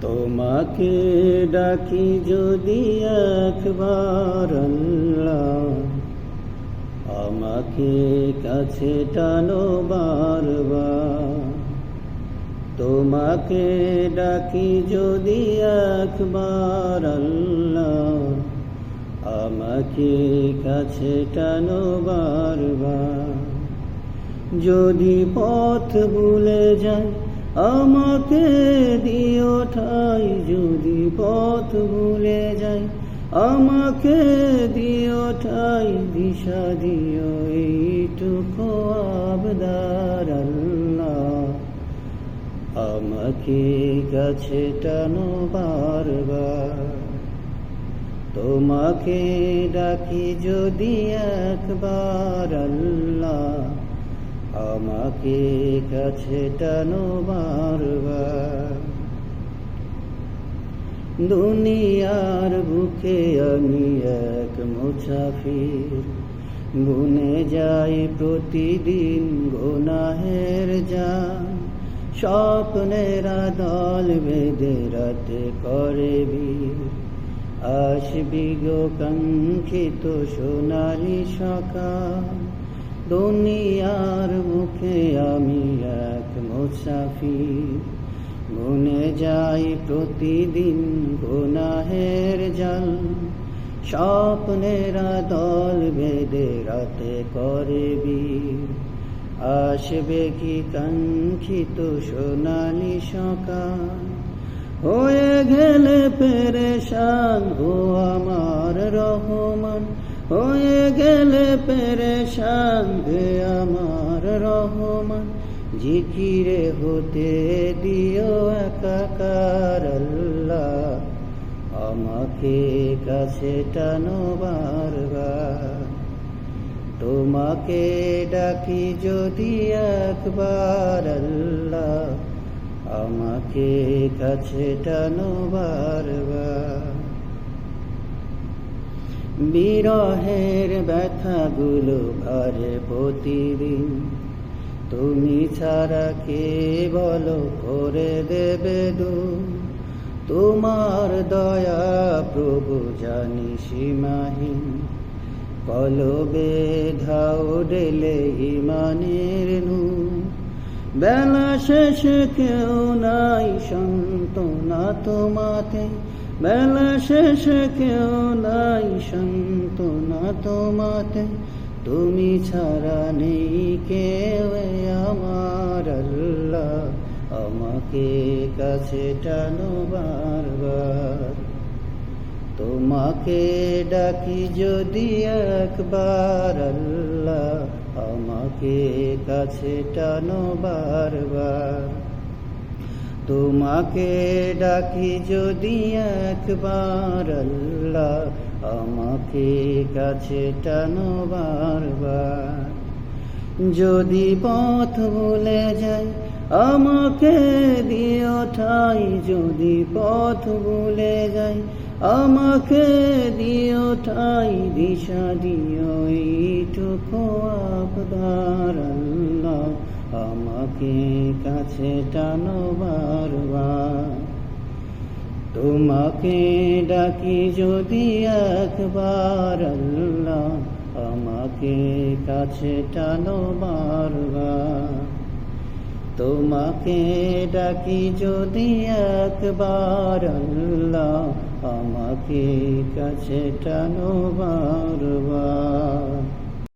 তোমাকে ডাকি যদি একবার আল্লাহ, আমাকে কাছে টানো বারবার। তোমাকে ডাকি যদি একবার আল্লাহ, আমাকে কাছে টানো বারবার। যদি পথ ভুলে যাই আমাকে দিও ঠাই, যদি পথ ভুলে যাই আমাকে দিও ঠাই, দিশা দিও এইটুকু আবদার আল্লাহ, আমাকে কাছে টানো বারবার। তোমাকে ডাকি যদি একবার আল্লাহ, আমাকে কাছে টানো বারবার। দুনিয়ার বুকে আমি এক মুসাফির, গুনে যাই প্রতিদিন গুনাহের জাম। স্বপ্নেরা দল বেঁধে রাতে করে ভিড়, আসবি গো কাঙ্ক্ষিত সোনালি সকাল। দুনিয়ার মুখে আমি এক মুসাফির, গুনে যাই প্রতিদিন গুনাহের জাল। স্বপ্নেরা দল বেঁধে রাতে করে ভিড়, আসবে কি কাঙ্ক্ষিত সোনালি সকাল। হয়ে গেলে পেরেশান ও আমার রহমান, হয়ে গেলে পেরেশান হে আমার রহমান। জিকিরে হতে দিও একাকার আল্লাহ, আমাকে কাছে টানো বারবার। তোমাকে ডাকি যদি একবার আল্লাহ, আমাকে কাছে টানো বারবার। বিরহের ব্যথাগুলো ঘরে প্রতিদিন, তুমি ছাড়া কে বলো করে দেবে দূর। তোমার দয়া প্রভু জানি সীমাহীন, কলবে ধাও ঢেলে ইমানের নূর। বেলা শেষে কেউ নাই সান্ত্বনা তোমাতে, বেলা শেষে কেউ নাই সান্ত্বনা তোমাতে। তুমি ছাড়া নেই কেউ আমার আল্লাহ, আমাকে কাছে টানো বারবার। তোমাকে ডাকি যদি একবার আল্লাহ, আমাকে কাছে টানো বারবার। তোমাকে ডাকি যদি একবার আল্লাহ, আমাকে কাছে টানো বারবার। যদি পথ ভুলে যাই আমাকে দিও ঠাই, যদি পথ ভুলে যাই আমাকে দিও ঠাই, দিশা দিও এইটুকু আবদার আল্লাহ, আমাকে কাছে টানো বারবার। তোমাকে ডাকি যদি একবার আল্লাহ, আমাকে কাছে টানো বারবার। তোমাকে ডাকি যদি একবার আল্লাহ, আমাকে কাছে টানো বারবার।